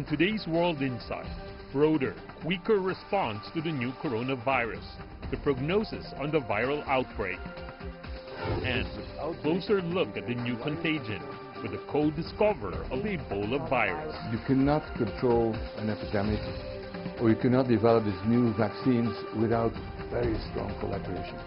On today's World Insight, broader, quicker response to the new coronavirus, the prognosis on the viral outbreak, and a closer look at the new contagion with the co-discoverer of the Ebola virus. You cannot control an epidemic, or you cannot develop these new vaccines without very strong collaboration.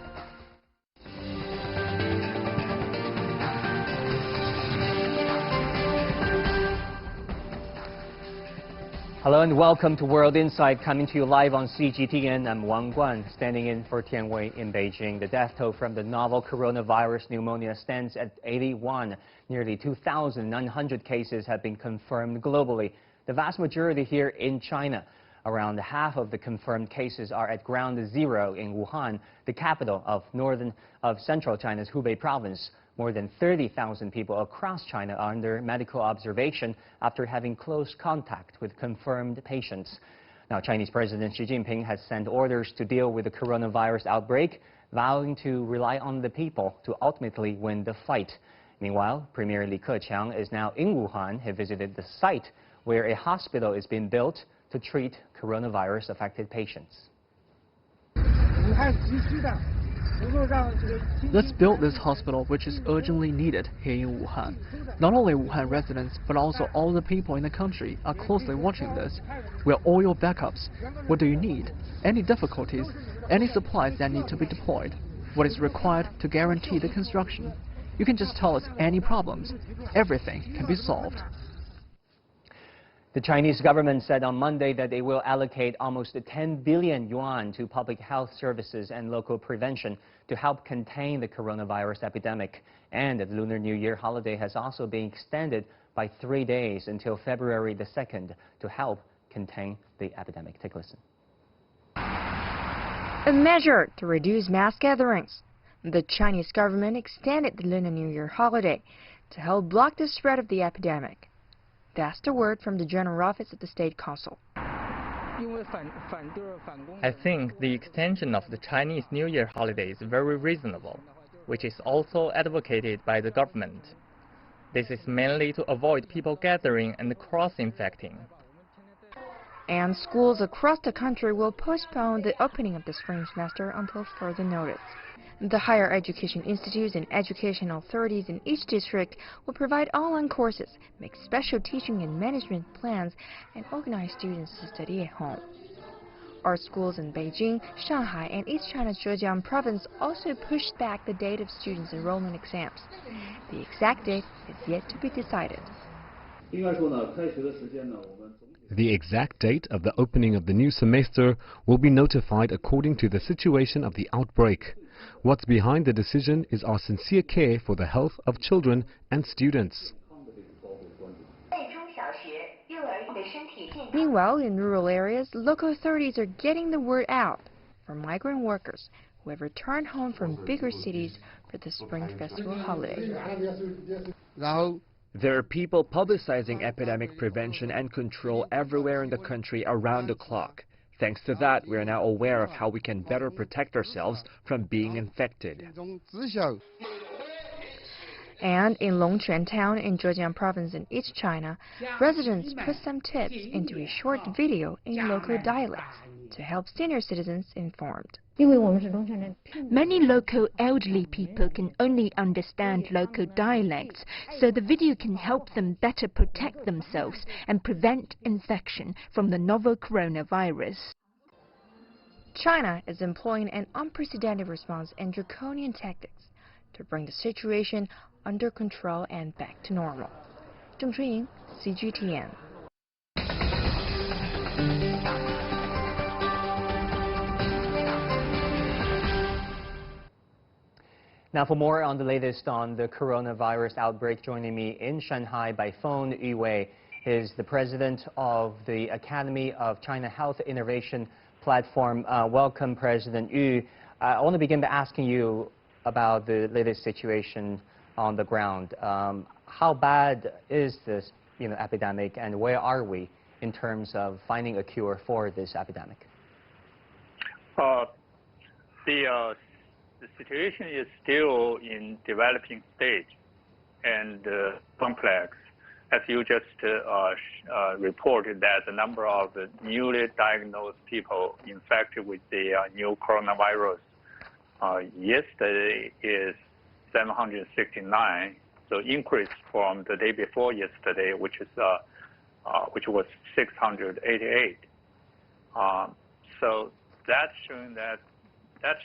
Hello and welcome to World Insight, coming to you live on CGTN. I'm Wang Guan, standing in for Tian Wei in Beijing. The death toll from the novel coronavirus pneumonia stands at 81. Nearly 2,900 cases have been confirmed globally, the vast majority here in China. Around half of the confirmed cases are at ground zero in Wuhan, the capital of central China's Hubei province. More than 30,000 people across China are under medical observation after having close contact with confirmed patients. Now, Chinese President Xi Jinping has sent orders to deal with the coronavirus outbreak, vowing to rely on the people to ultimately win the fight. Meanwhile, Premier Li Keqiang is now in Wuhan. He visited the site where a hospital is being built to treat coronavirus-affected patients. Let's build this hospital, which is urgently needed here in Wuhan. Not only Wuhan residents, but also all the people in the country are closely watching this. We are all your backups. What do you need? Any difficulties? Any supplies that need to be deployed? What is required to guarantee the construction? You can just tell us any problems. Everything can be solved. The Chinese government said on Monday that they will allocate almost 10 billion yuan to public health services and local prevention to help contain the coronavirus epidemic. And the Lunar New Year holiday has also been extended by 3 days until February the 2nd to help contain the epidemic. Take a listen. A measure to reduce mass gatherings. The Chinese government extended the Lunar New Year holiday to help block the spread of the epidemic. That's the word from the General Office of the State Council. I think the extension of the Chinese New Year holiday is very reasonable, which is also advocated by the government. This is mainly to avoid people gathering and cross-infecting. And schools across the country will postpone the opening of the spring semester until further notice. The higher education institutes and education authorities in each district will provide online courses, make special teaching and management plans, and organize students to study at home. Our schools in Beijing, Shanghai, and East China's Zhejiang province also pushed back the date of students' enrollment exams. The exact date is yet to be decided. The exact date of the opening of the new semester will be notified according to the situation of the outbreak. What's behind the decision is our sincere care for the health of children and students. Meanwhile, in rural areas, local authorities are getting the word out for migrant workers who have returned home from bigger cities for the Spring Festival holiday. There are people publicizing epidemic prevention and control everywhere in the country around the clock. Thanks to that, we are now aware of how we can better protect ourselves from being infected. And in Longquan town in Zhejiang province in East China, residents put some tips into a short video in local dialects to help senior citizens informed. Many local elderly people can only understand local dialects, so the video can help them better protect themselves and prevent infection from the novel coronavirus. China is employing an unprecedented response and draconian tactics to bring the situation under control and back to normal. Zheng Chunying, CGTN. Now, for more on the latest on the coronavirus outbreak, joining me in Shanghai by phone, Yu Wei is the president of the Academy of China Health Innovation Platform. Welcome, President Yu. I want to begin by asking you about the latest situation on the ground. How bad is this, epidemic, and where are we in terms of finding a cure for this epidemic? The situation is still in developing stage and complex. as you just reported, that the number of newly diagnosed people infected with the new coronavirus yesterday is 769, so increase from the day before yesterday, which was 688. So that's showing that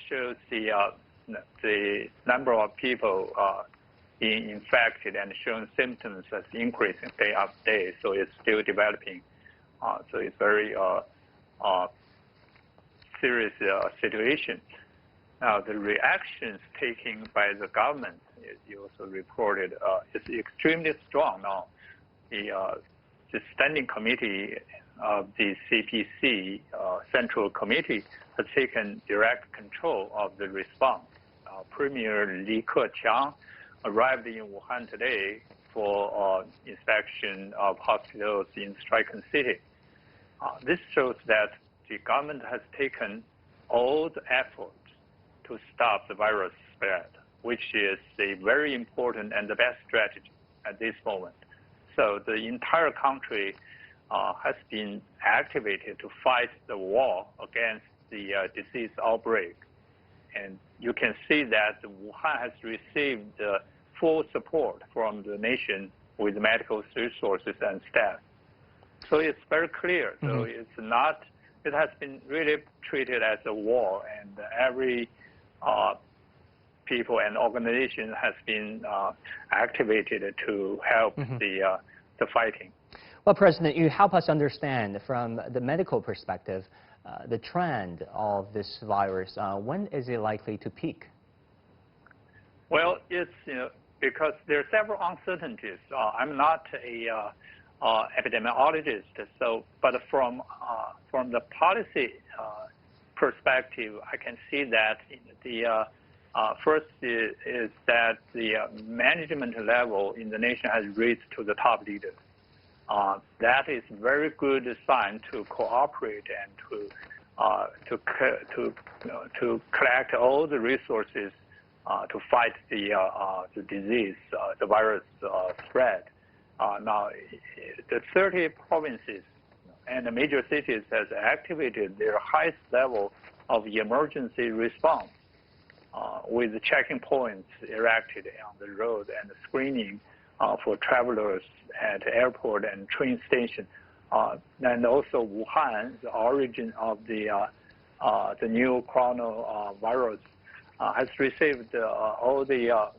shows the number of people being infected and showing symptoms as increasing day after day. So it's still developing. So it's very serious situation. Now the reactions taken by the government, as you also reported, is extremely strong. Now the standing committee of the CPC Central Committee has taken direct control of the response. Premier Li Keqiang arrived in Wuhan today for inspection of hospitals in stricken city. This shows that the government has taken all the efforts to stop the virus spread, which is a very important and the best strategy at this moment. So the entire country has been activated to fight the war against the disease outbreak. And you can see that Wuhan has received full support from the nation with medical resources and staff. So it's very clear. So it's not, it has been really treated as a war, and every people and organization has been activated to help the fighting. Well, President, you help us understand from the medical perspective the trend of this virus. When is it likely to peak? Well, it's because there are several uncertainties. I'm not a epidemiologist, so but from the policy perspective, I can see that the first is that the management level in the nation has reached to the top leaders. That is very good sign to cooperate and to collect all the resources to fight the disease, the virus spread. Now, the 30 provinces and the major cities has activated their highest level of emergency response with the checking points erected on the road and the screening for travelers at airport and train station. And also Wuhan, the origin of the new coronavirus, has received all the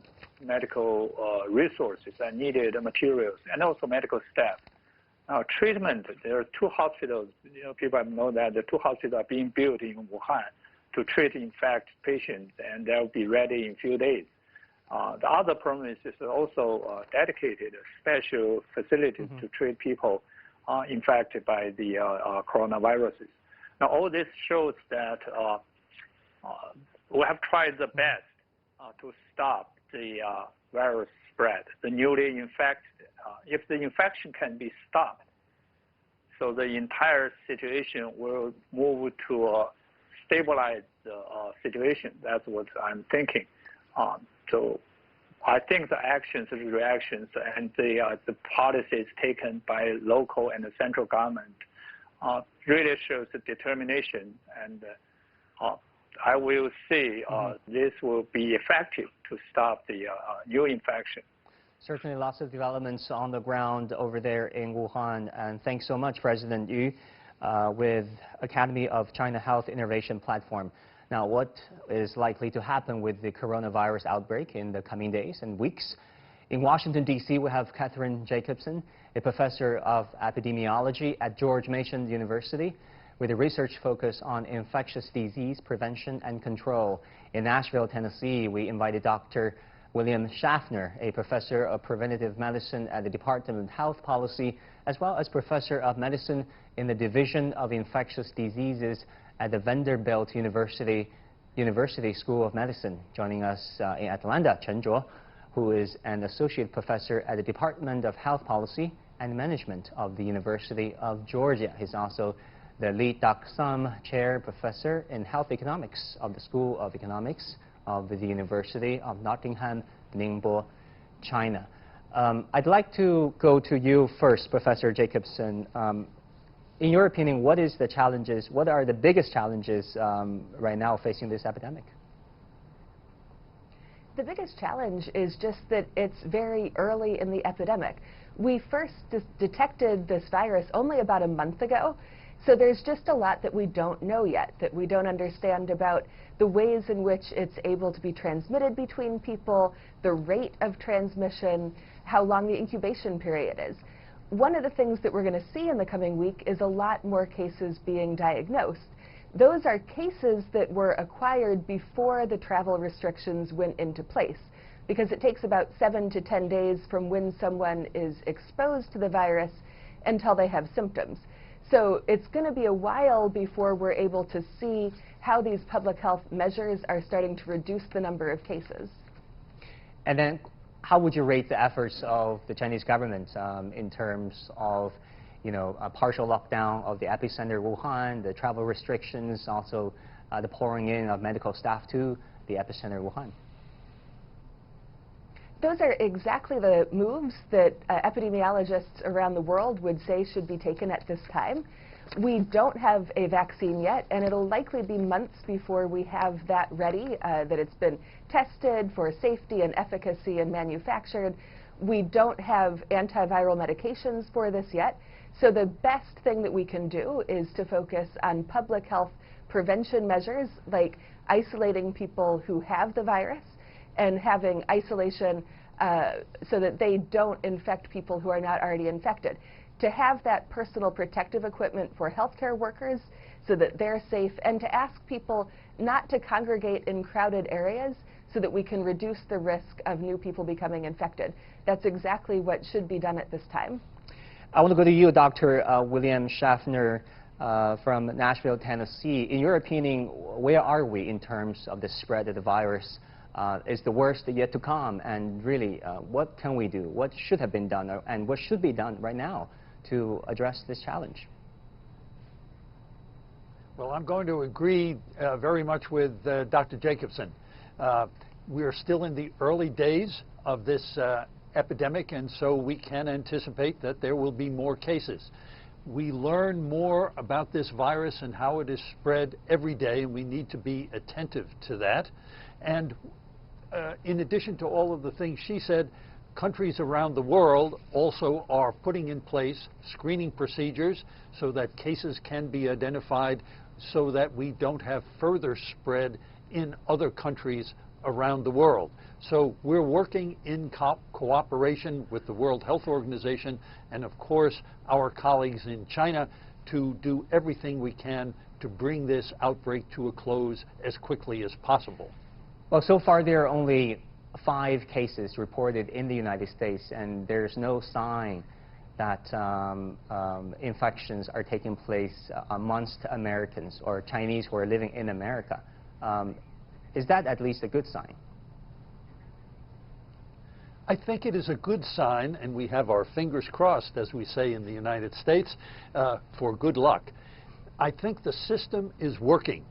medical resources and needed materials, and also medical staff. Now, treatment, there are 2 hospitals. People know that the 2 hospitals are being built in Wuhan to treat infected patients, and they'll be ready in a few days. The other provinces also dedicated special facilities to treat people infected by the coronaviruses. Now, all this shows that we have tried the best to stop the virus spread, the newly infected. If the infection can be stopped, so the entire situation will move to stabilize the situation. That's what I'm thinking. So I think the actions and reactions and the policies taken by local and the central government really shows the determination, and I will see this will be effective to stop the new infection. Certainly lots of developments on the ground over there in Wuhan, and thanks so much, President Yu, with Academy of China Health Innovation Platform. Now, what is likely to happen with the coronavirus outbreak in the coming days and weeks? In Washington, D.C., we have Catherine Jacobson, a professor of epidemiology at George Mason University, with a research focus on infectious disease prevention and control. In Nashville, Tennessee, we invited Dr. William Schaffner, a professor of preventative medicine at the Department of Health Policy, as well as professor of medicine in the Division of Infectious Diseases at the Vanderbilt University School of Medicine. Joining us in Atlanta, Chen Zhuo, who is an associate professor at the Department of Health Policy and Management of the University of Georgia. He's also the Li Dak-Sam Chair Professor in Health Economics of the School of Economics of the University of Nottingham, Ningbo, China. I'd like to go to you first, Professor Jacobson. In your opinion, what are the biggest challenges right now facing this epidemic? The biggest challenge is just that it's very early in the epidemic. We first detected this virus only about a month ago, so there's just a lot that we don't know yet, that we don't understand about the ways in which it's able to be transmitted between people, the rate of transmission, how long the incubation period is. One of the things that we're going to see in the coming week is a lot more cases being diagnosed. Those are cases that were acquired before the travel restrictions went into place, because it takes about 7 to 10 days from when someone is exposed to the virus until they have symptoms. So it's going to be a while before we're able to see how these public health measures are starting to reduce the number of cases. And then how would you rate the efforts of the Chinese government in terms of, a partial lockdown of the epicenter Wuhan, the travel restrictions, also the pouring in of medical staff to the epicenter Wuhan? Those are exactly the moves that epidemiologists around the world would say should be taken at this time. We don't have a vaccine yet, and it'll likely be months before we have that ready, that it's been tested for safety and efficacy and manufactured. We don't have antiviral medications for this yet. So the best thing that we can do is to focus on public health prevention measures, like isolating people who have the virus and having isolation so that they don't infect people who are not already infected. To have that personal protective equipment for healthcare workers so that they're safe, and to ask people not to congregate in crowded areas so that we can reduce the risk of new people becoming infected. That's exactly what should be done at this time. I want to go to you, Dr. William Schaffner from Nashville, Tennessee. In your opinion, where are we in terms of the spread of the virus? Is the worst yet to come? And really, what can we do? What should have been done, and what should be done right now to address this challenge? Well, I'm going to agree very much with Dr. Jacobson. We are still in the early days of this epidemic, and so we can anticipate that there will be more cases. We learn more about this virus and how it is spread every day, and we need to be attentive to that. And in addition to all of the things she said, countries around the world also are putting in place screening procedures so that cases can be identified so that we don't have further spread in other countries around the world. So we're working in cooperation with the World Health Organization and, of course, our colleagues in China to do everything we can to bring this outbreak to a close as quickly as possible. Well, so far there are only 5 cases reported in the United States, and there's no sign that infections are taking place amongst Americans or Chinese who are living in America. Is that at least a good sign? I think it is a good sign, and we have our fingers crossed, as we say in the United States, for good luck. I think the system is working.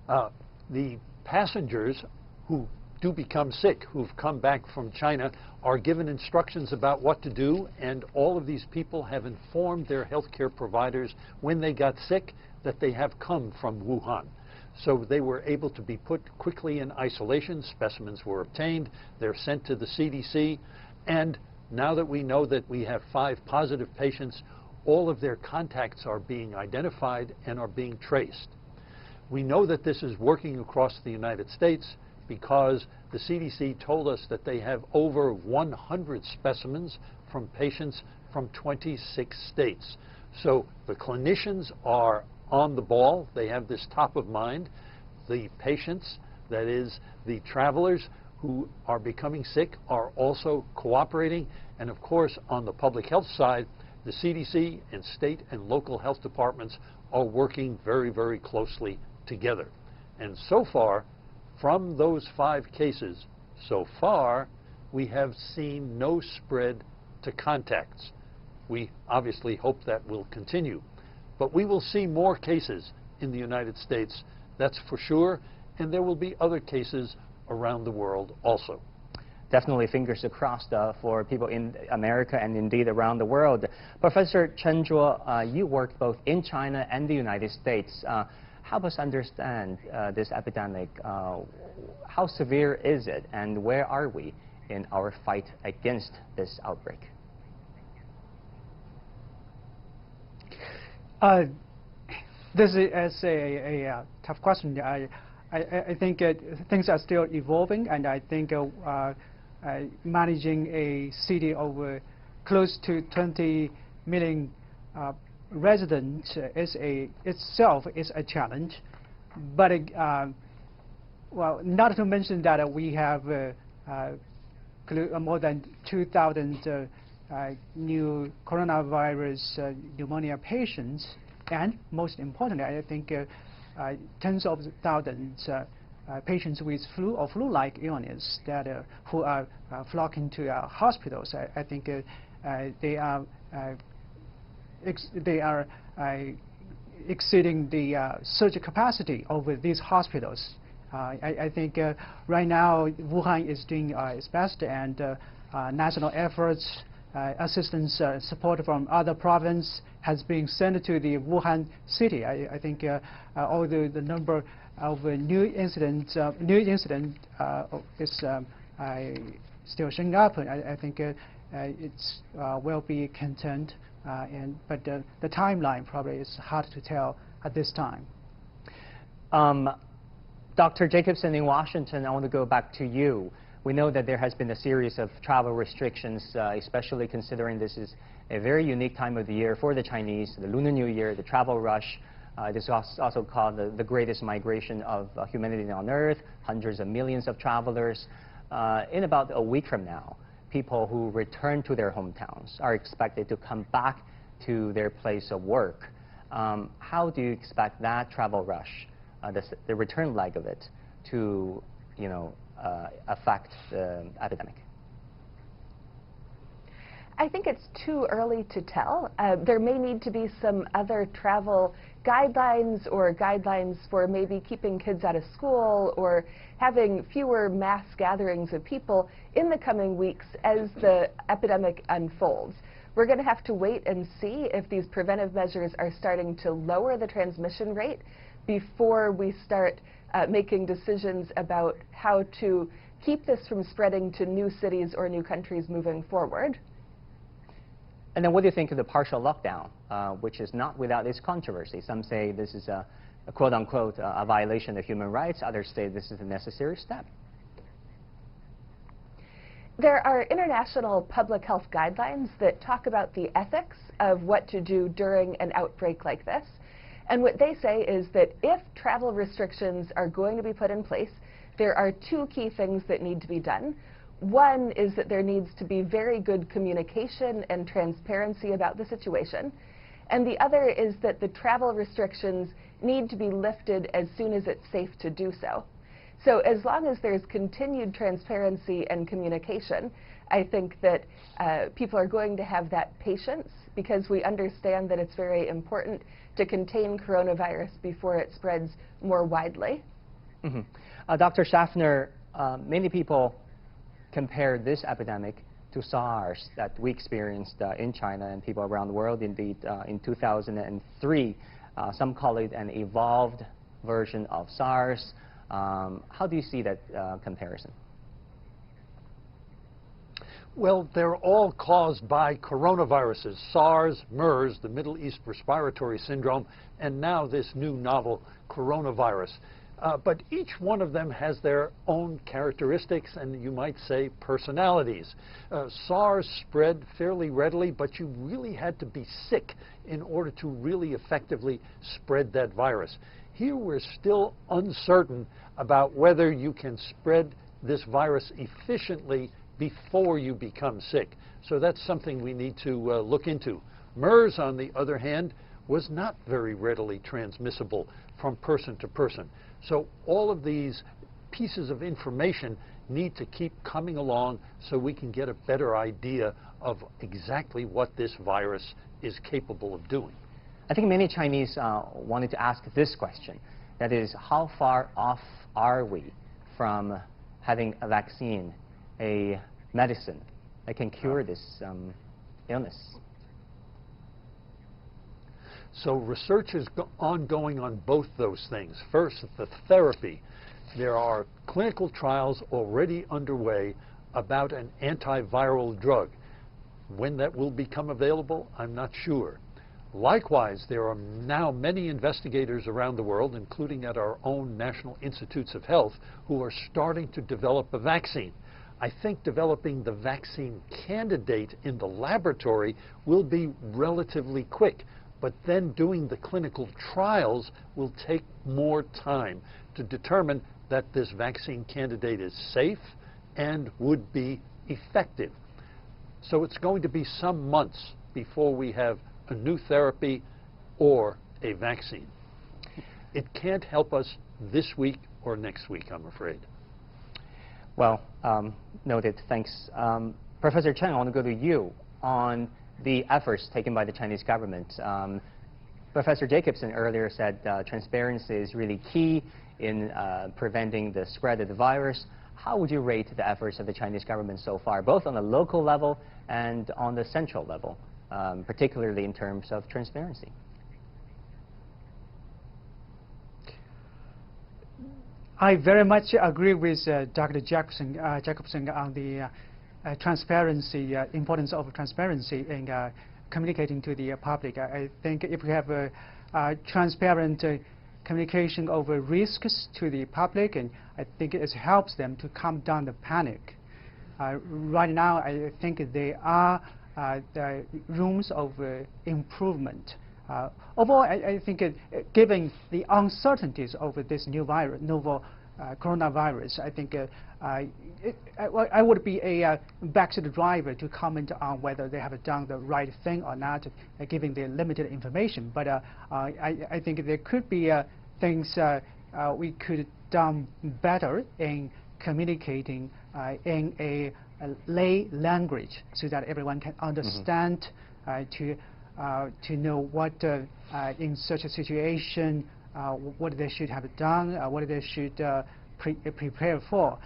The passengers who do become sick, who've come back from China, are given instructions about what to do, and all of these people have informed their healthcare providers when they got sick that they have come from Wuhan. So they were able to be put quickly in isolation. Specimens were obtained. They're sent to the CDC. And now that we know that we have 5 positive patients, all of their contacts are being identified and are being traced. We know that this is working across the United States because the CDC told us that they have over 100 specimens from patients from 26 states. So the clinicians are on the ball. They have this top of mind. The patients, that is, the travelers who are becoming sick, are also cooperating. And of course, on the public health side, the CDC and state and local health departments are working very, very closely together. And so far, from those 5 cases, so far, we have seen no spread to contacts. We obviously hope that will continue. But we will see more cases in the United States, that's for sure, and there will be other cases around the world also. definitely fingers crossed for people in America and indeed around the world. Professor Chen Zhuo, you worked both in China and the United States. Help us understand this epidemic. How severe is it, and where are we in our fight against this outbreak? This is a tough question. I think things are still evolving, and I think managing a city of close to 20 million residents itself is a challenge. But well, not to mention that we have more than 2,000 new coronavirus pneumonia patients, and most importantly, I think tens of thousands patients with flu or flu-like illness that who are flocking to our hospitals. I think they are exceeding the surge capacity of these hospitals. I think right now Wuhan is doing its best, and national efforts, assistance, support from other provinces has been sent to the Wuhan city. I think although the number of new incidents is still showing up, I think it's will be contained. But the timeline probably is hard to tell at this time. Dr. Jacobson in Washington, I want to go back to you. We know that there has been a series of travel restrictions, especially considering this is a very unique time of the year for the Chinese, the Lunar New Year, the travel rush. This is also called the greatest migration of humanity on Earth, hundreds of millions of travelers. In about a week from now, people who return to their hometowns are expected to come back to their place of work. How do you expect that travel rush, the return leg of it, to affect the epidemic? I think it's too early to tell. There may need to be some other travel guidelines, or guidelines for maybe keeping kids out of school or having fewer mass gatherings of people in the coming weeks as the epidemic unfolds. We're going to have to wait and see if these preventive measures are starting to lower the transmission rate before we start making decisions about how to keep this from spreading to new cities or new countries moving forward. And then what do you think of the partial lockdown, which is not without its controversy? Some say this is a quote-unquote a violation of human rights. Others say this is a necessary step. There are international public health guidelines that talk about the ethics of what to do during an outbreak like this. And what they say is that if travel restrictions are going to be put in place, there are two key things that need to be done. One is that there needs to be very good communication and transparency about the situation. And the other is that the travel restrictions need to be lifted as soon as it's safe to do so. So as long as there's continued transparency and communication, I think that people are going to have that patience, because we understand that it's very important to contain coronavirus before it spreads more widely. Mm-hmm. Dr. Schaffner, many people compare this epidemic to SARS that we experienced in China and people around the world. Indeed, in 2003, some call it an evolved version of SARS. How do you see that comparison? Well, they're all caused by coronaviruses: SARS, MERS, the Middle East Respiratory Syndrome, and now this new novel coronavirus. But each one of them has their own characteristics and, you might say, personalities. SARS spread fairly readily, but you really had to be sick in order to really effectively spread that virus. Here we're still uncertain about whether you can spread this virus efficiently before you become sick. So that's something we need to look into. MERS, on the other hand, was not very readily transmissible from person to person. So all of these pieces of information need to keep coming along so we can get a better idea of exactly what this virus is capable of doing. I think many Chinese wanted to ask this question. That is, how far off are we from having a vaccine a medicine that can cure this illness? So research is ongoing on both those things. First, the therapy. There are clinical trials already underway about an antiviral drug. When that will become available, I'm not sure. Likewise, there are now many investigators around the world, including at our own National Institutes of Health, who are starting to develop a vaccine. I think developing the vaccine candidate in the laboratory will be relatively quick, but then doing the clinical trials will take more time to determine that this vaccine candidate is safe and would be effective. So it's going to be some months before we have a new therapy or a vaccine. It can't help us this week or next week, I'm afraid. Well, noted. Thanks. Professor Chen, I want to go to you on the efforts taken by the Chinese government. Professor Jacobson earlier said transparency is really key in preventing the spread of the virus. How would you rate the efforts of the Chinese government so far, both on the local level and on the central level, particularly in terms of transparency? I very much agree with Dr. Jacobson on the transparency, importance of transparency in communicating to the public. I think if we have a transparent communication over risks to the public, and I think it helps them to calm down the panic. Right now, I think there are the rooms of improvement. Overall, I think given the uncertainties over this new virus, novel coronavirus, I think I would be a back to the driver to comment on whether they have done the right thing or not, giving the limited information. But I think there could be things we could have done better in communicating in a lay language so that everyone can understand, to know what in such a situation what they should have done, what they should prepare for.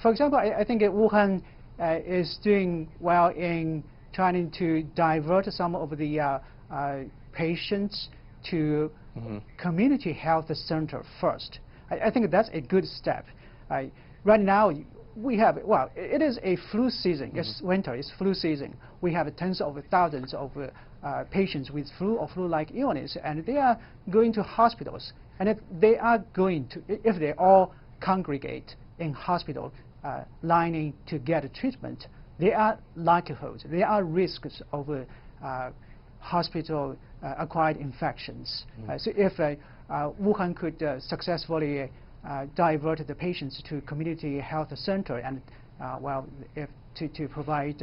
For example, I think Wuhan is doing well in trying to divert some of the patients to community health center first. I think that's a good step. Right now, we have, well, it is a flu season. It's winter, it's flu season. We have tens of thousands of patients with flu or flu-like illness, and they are going to hospitals. And if they are going to, if they all congregate in hospital lining to get treatment, there are likelihoods, there are risks of hospital-acquired infections. So if Wuhan could successfully divert the patients to community health center and well, if to provide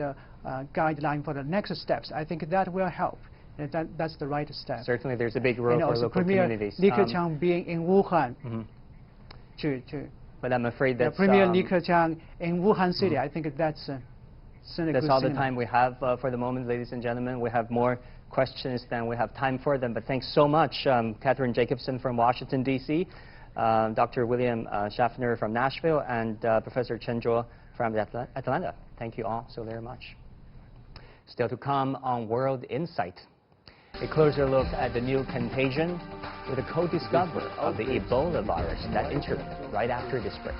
guideline for the next steps, I think that will help. That's the right step. Certainly, there's a big role for local communities. Li Keqiang being in Wuhan, but I'm afraid that Premier Li Keqiang in Wuhan City, I think that's all the time we have for the moment, ladies and gentlemen. We have more questions than we have time for them, but thanks so much, Catherine Jacobson from Washington, D.C., Dr. William Schaffner from Nashville, and Professor Chen Zhuo from Atlanta. Thank you all so very much. Still to come on World Insight, a closer look at the new Contagion with a co-discoverer of the Ebola virus. That interview right after this break.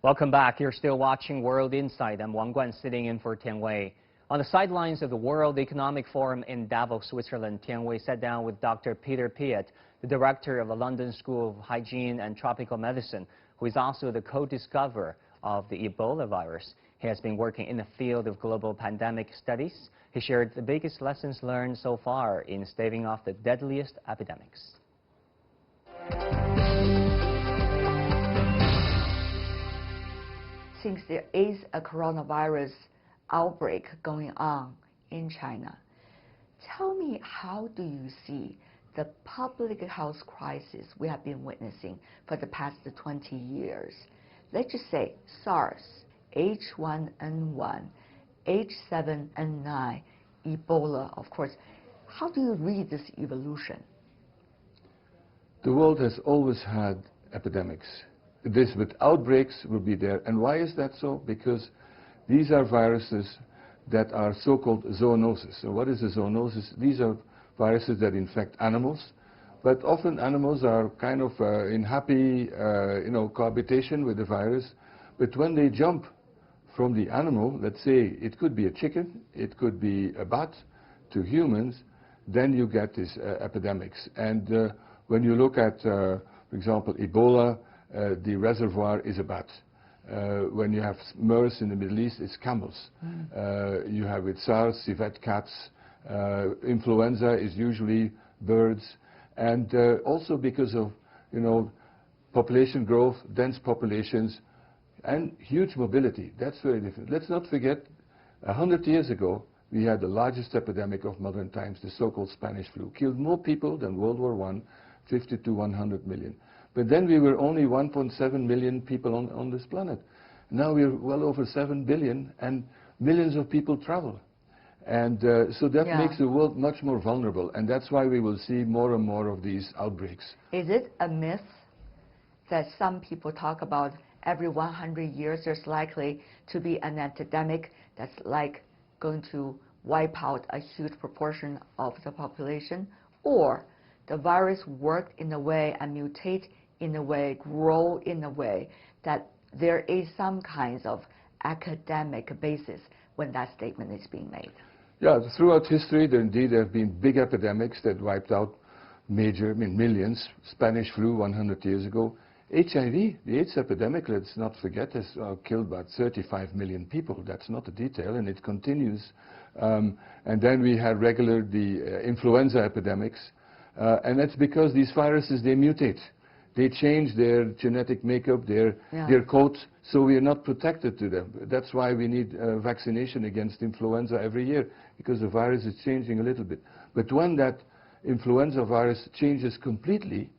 Welcome back. You're still watching World Insight. I'm Wang Guan, sitting in for Tian Wei. On the sidelines of the World Economic Forum in Davos, Switzerland, Tian Wei sat down with Dr. Peter Piet, the director of the London School of Hygiene and Tropical Medicine, who is also the co-discoverer of the Ebola virus. He has been working in the field of global pandemic studies. He shared the biggest lessons learned so far in staving off the deadliest epidemics. Since there is a coronavirus outbreak going on in China, tell me, how do you see the public health crisis we have been witnessing for the past 20 years? Let's just say SARS, H1N1, H7N9, Ebola, of course. How do you read this evolution? The world has always had epidemics. this with outbreaks will be there. And why is that so? Because these are viruses that are so-called zoonoses. So what is a zoonosis? These are viruses that infect animals, but often animals are kind of in happy cohabitation with the virus. But when they jump from the animal, let's say it could be a chicken, it could be a bat, to humans, then you get these epidemics. And when you look at, for example, Ebola, the reservoir is a bat. When you have MERS in the Middle East, it's camels. You have with SARS, civet cats. Influenza is usually birds. And also because of, population growth, dense populations, and huge mobility. That's very different. Let's not forget, 100 years ago, we had the largest epidemic of modern times, the so-called Spanish flu. Killed more people than World War I, 50 to 100 million. But then we were only 1.7 million people on this planet. Now we're well over 7 billion, and millions of people travel. And so that makes the world much more vulnerable, and that's why we will see more and more of these outbreaks. Is it a myth that some people talk about every 100 years there's likely to be an epidemic that's like going to wipe out a huge proportion of the population? Or the virus worked in a way and mutate in a way, grow in a way that there is some kinds of academic basis when that statement is being made? Yeah, throughout history, there have been big epidemics that wiped out millions. Spanish flu 100 years ago. HIV, the AIDS epidemic, let's not forget, has killed about 35 million people. That's not a detail, and it continues. And then we had the influenza epidemics. And that's because these viruses, they mutate. They change their genetic makeup, their coat, so we are not protected to them. That's why we need vaccination against influenza every year, because the virus is changing a little bit. But when that influenza virus changes completely,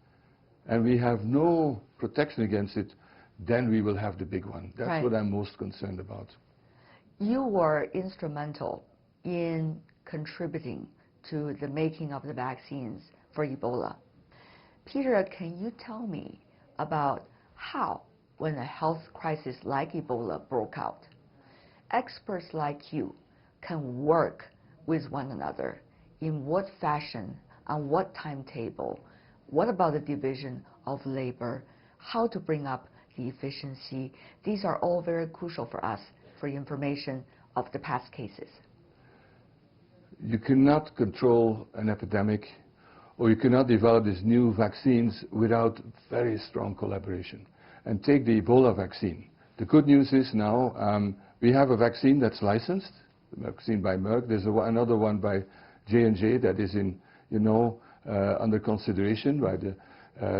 and we have no protection against it, then we will have the big one. That's what I'm most concerned about. You were instrumental in contributing to the making of the vaccines for Ebola. Peter, can you tell me about how, when a health crisis like Ebola broke out, experts like you can work with one another? In what fashion, on what timetable? What about the division of labor? How to bring up the efficiency? These are all very crucial for us for information of the past cases. You cannot control an epidemic, or you cannot develop these new vaccines without very strong collaboration. And take the Ebola vaccine. The good news is now we have a vaccine that's licensed, a vaccine by Merck. There's another one by J&J that is in, under consideration by the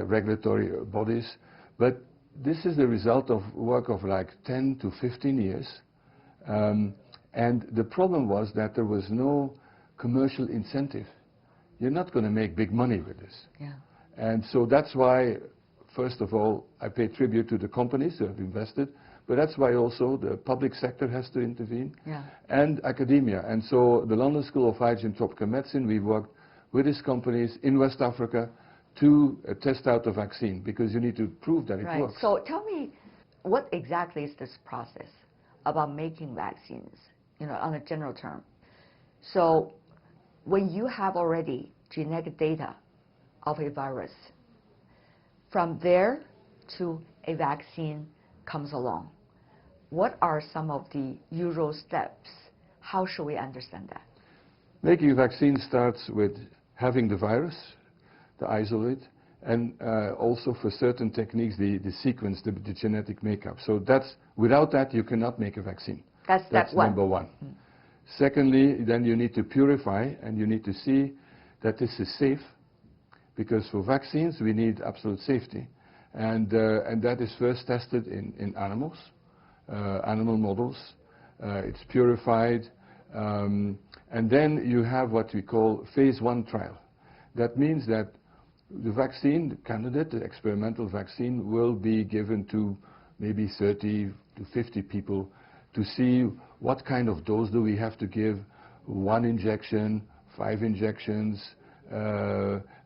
regulatory bodies. But this is the result of work of like 10 to 15 years. And the problem was that there was no commercial incentive. You're not going to make big money with this. Yeah. And so that's why, first of all, I pay tribute to the companies who have invested, but that's why also the public sector has to intervene, and academia. And so the London School of Hygiene Tropical Medicine, we worked with these companies in West Africa to test out the vaccine, because you need to prove that it works. So tell me, what exactly is this process about making vaccines, on a general term? So when you have already genetic data of a virus, from there to a vaccine comes along, what are some of the usual steps? How should we understand that? Making a vaccine starts with having the virus, the isolate, and also for certain techniques, the sequence, the genetic makeup. So without that, you cannot make a vaccine. That's step one. Number one. Secondly, then you need to purify, and you need to see that this is safe, because for vaccines we need absolute safety, and that is first tested in animals, animal models. It's purified, and then you have what we call phase 1 trial. That means that the vaccine, the candidate, the experimental vaccine, will be given to maybe 30 to 50 people to see what kind of dose do we have to give, 1 injection, 5 injections,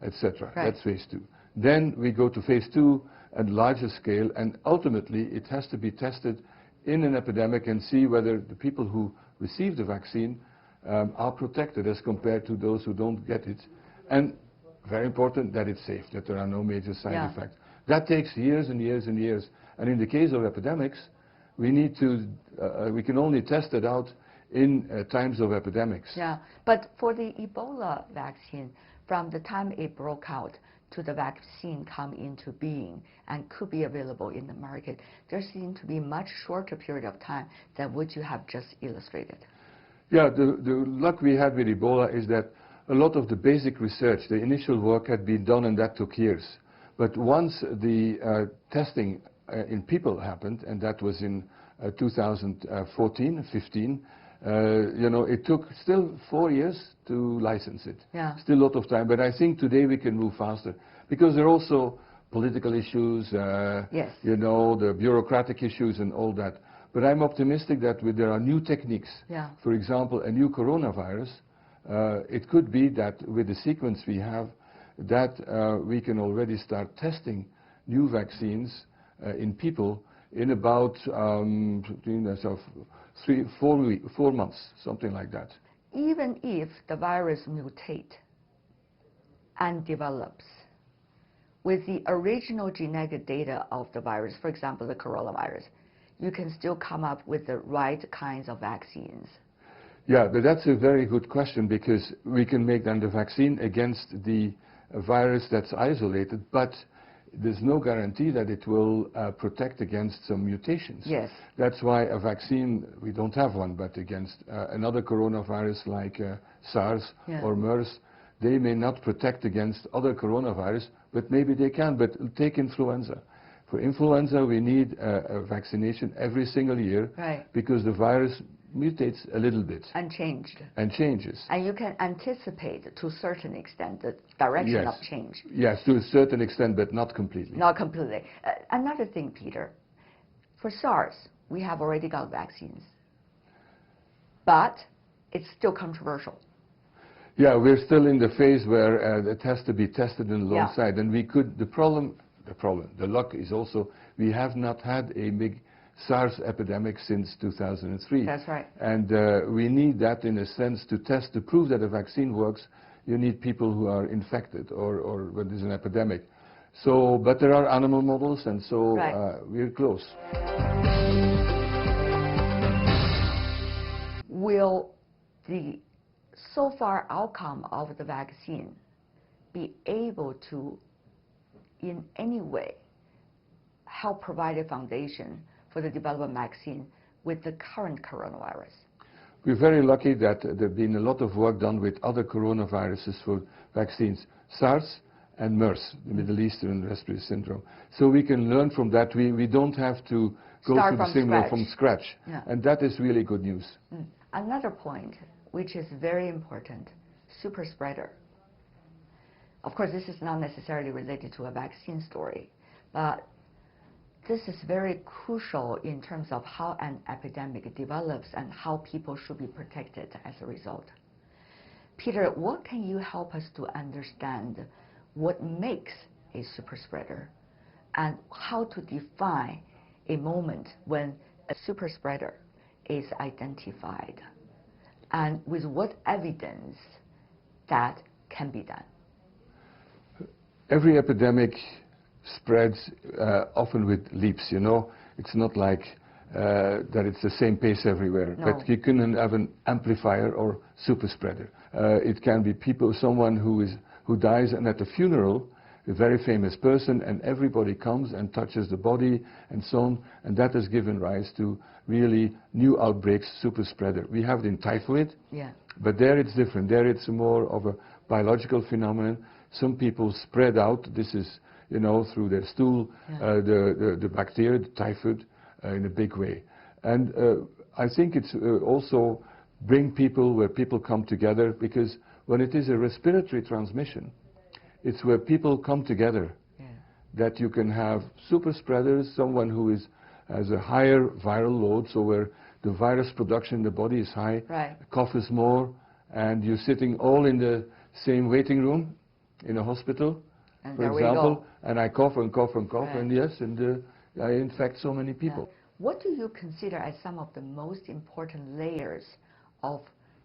etc. That's phase 2. Then we go to phase 2, at larger scale, and ultimately it has to be tested in an epidemic and see whether the people who receive the vaccine are protected as compared to those who don't get it. And very important, that it's safe, that there are no major side effects. That takes years and years and years. And in the case of epidemics, we need to, we can only test it out in times of epidemics. Yeah, but for the Ebola vaccine, from the time it broke out to the vaccine come into being and could be available in the market, there seemed to be a much shorter period of time than what you have just illustrated. Yeah, the luck we had with Ebola is that a lot of the basic research, the initial work had been done, and that took years. But once the testing in people happened, and that was in 2014, 15, you know, it took still 4 years to license it. Yeah. Still a lot of time, but I think today we can move faster because there are also political issues, yes. you know, the bureaucratic issues and all that. But I'm optimistic that there are new techniques. Yeah. For example, a new coronavirus. It could be that with the sequence we have, that we can already start testing new vaccines in people in about 4 months, something like that. Even if the virus mutate and develops, with the original genetic data of the virus, for example, the coronavirus, you can still come up with the right kinds of vaccines. Yeah, but that's a very good question, because we can make then the vaccine against the virus that's isolated, but there's no guarantee that it will protect against some mutations. Yes. That's why a vaccine, we don't have one, but against another coronavirus like SARS or MERS, they may not protect against other coronavirus, but maybe they can. But take influenza. For influenza, we need a vaccination every single year, because the virus mutates a little bit. And changed. And changes. And you can anticipate to a certain extent the direction of change. Yes, to a certain extent, but not completely. Not completely. Another thing, Peter, for SARS, we have already got vaccines, but it's still controversial. Yeah, we're still in the phase where it has to be tested in alongside, and we could, the luck is also we have not had a big SARS epidemic since 2003. That's right. And we need that in a sense to test, to prove that a vaccine works. You need people who are infected or when there's an epidemic. So, but there are animal models, and so we're close. Will the so far outcome of the vaccine be able to, in any way, help provide a foundation for the development vaccine with the current coronavirus? We're very lucky that there's been a lot of work done with other coronaviruses for vaccines, SARS and MERS, the Middle Eastern Respiratory Syndrome. So we can learn from that. We don't have to go to the same way from scratch. Yeah. And that is really good news. Another point, which is very important, super spreader. Of course, this is not necessarily related to a vaccine story, but this is very crucial in terms of how an epidemic develops and how people should be protected as a result. Peter, what can you help us to understand what makes a super spreader and how to define a moment when a super spreader is identified, and with what evidence that can be done? Every epidemic spreads often with leaps, you know. It's not like that it's the same pace everywhere. No. But you can have an amplifier or super spreader. It can be someone who dies, and at the funeral, a very famous person, and everybody comes and touches the body and so on, and that has given rise to really new outbreaks, super spreader. We have it in typhoid, but there it's different. There it's more of a biological phenomenon. Some people spread out. This is, you know, through their stool, the bacteria, the typhoid, in a big way. And I think it's also bring people where people come together, because when it is a respiratory transmission, it's where people come together that you can have super spreaders, someone who has a higher viral load, so where the virus production in the body is high, cough is more, and you're sitting all in the same waiting room in a hospital, there we example, go. and I cough and cough and cough, Right. and yes, and I infect so many people. What do you consider as some of the most important layers of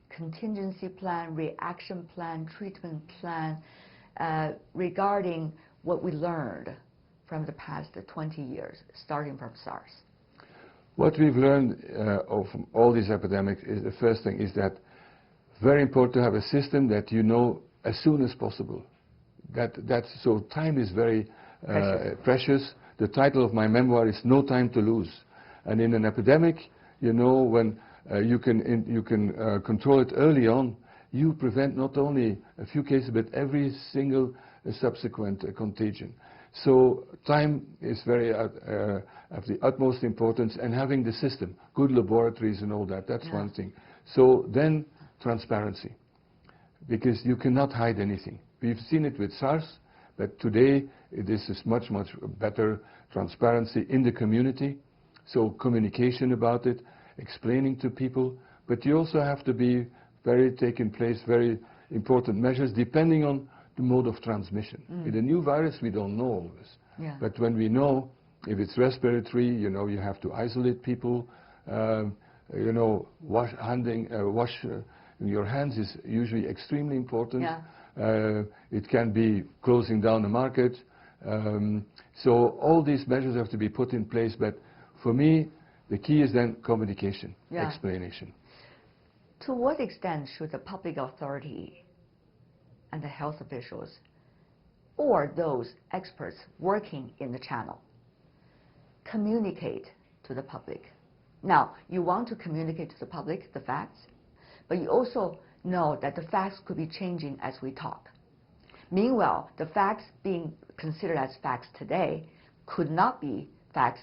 contingency plan, reaction plan, treatment plan regarding what we learned from the past 20 years, starting from SARS? What we've learned of all these epidemics is the first thing is that very important to have a system that you know as soon as possible. So time is very precious. The title of my memoir is No Time to Lose. And in an epidemic, you know, when you can control it early on, you prevent not only a few cases, but every single subsequent contagion. So time is very of the utmost importance, and having the system, good laboratories and all that, that's one thing. So then transparency, because you cannot hide anything. We've seen it with SARS, but today this is much, much better transparency in the community. So communication about it, explaining to people, but you also have to be taking place very important measures depending on the mode of transmission. With a new virus, we don't know all this. Yeah. But when we know if it's respiratory, you know, you have to isolate people. You know, wash your hands is usually extremely important. Yeah. It can be closing down the market. So all these measures have to be put in place. But for me, the key is then communication, explanation. To what extent should the public authority and the health officials or those experts working in the channel communicate to the public? Now, you want to communicate to the public the facts, but you also know that the facts could be changing as we talk. Meanwhile, the facts being considered as facts today could not be facts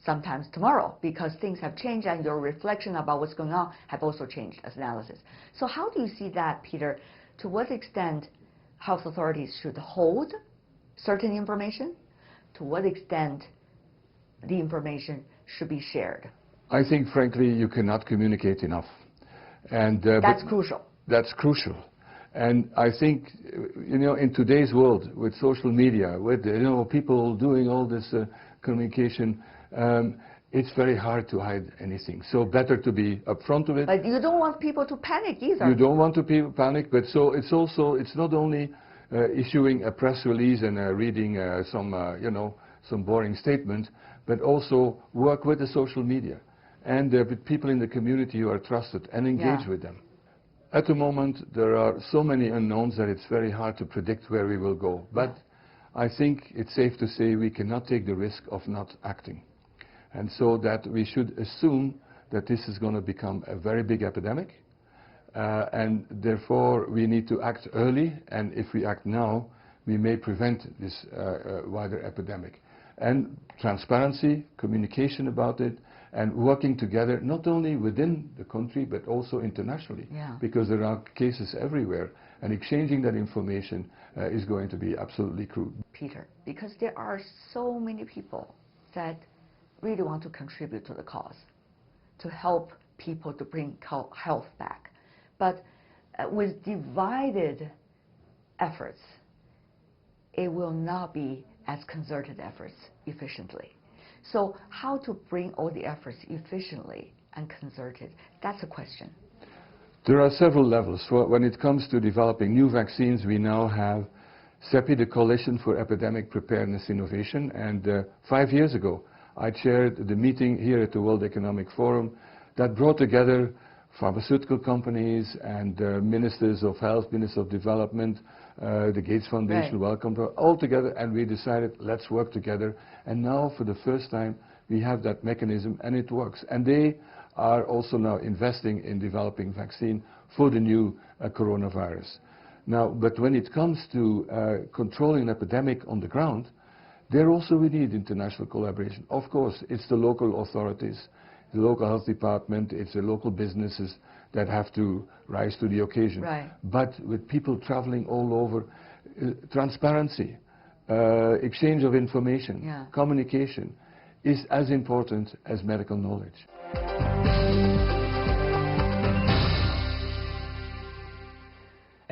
sometimes tomorrow, because things have changed and your reflection about what's going on have also changed as analysis. So how do you see that, Peter? To what extent health authorities should hold certain information? To what extent the information should be shared? I think, frankly, you cannot communicate enough. And that's crucial. That's crucial. And I think, you know, in today's world, with social media, with, you know, people doing all this communication, it's very hard to hide anything. So better to be upfront of it. But you don't want people to panic either. You don't want people to panic, but so it's also, it's not only issuing a press release and reading you know, some boring statement, but also work with the social media and with people in the community who are trusted and engage with them. At the moment, there are so many unknowns that it's very hard to predict where we will go. But I think it's safe to say we cannot take the risk of not acting. And so that we should assume that this is going to become a very big epidemic. And therefore, we need to act early. And if we act now, we may prevent this wider epidemic. And transparency, communication about it, and working together, not only within the country, but also internationally. Because there are cases everywhere. And exchanging that information is going to be absolutely crucial. Peter, because there are so many people that really want to contribute to the cause, to help people to bring health back. But with divided efforts, it will not be as concerted efforts efficiently. So how to bring all the efforts efficiently and concerted, that's a question. There are several levels. When it comes to developing new vaccines, we now have CEPI, the Coalition for Epidemic Preparedness Innovation, and 5 years ago I chaired the meeting here at the World Economic Forum that brought together pharmaceutical companies and ministers of health, ministers of development, the Gates Foundation, welcome, all together, and we decided let's work together. And now for the first time we have that mechanism and it works. And they are also now investing in developing vaccine for the new coronavirus. Now, but when it comes to controlling an epidemic on the ground, there also we need international collaboration. Of course, it's the local authorities, the local health department, it's the local businesses that have to rise to the occasion. But with people traveling all over, transparency, exchange of information, communication is as important as medical knowledge.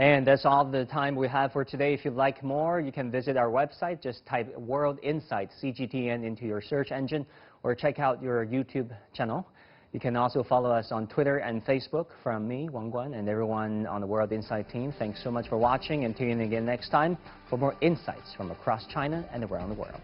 And that's all the time we have for today. If you'd like more, you can visit our website. Just type World Insight CGTN into your search engine or check out your YouTube channel. You can also follow us on Twitter and Facebook. From me, Wang Guan, and everyone on the World Insight team, thanks so much for watching, and tune in again next time for more insights from across China and around the world.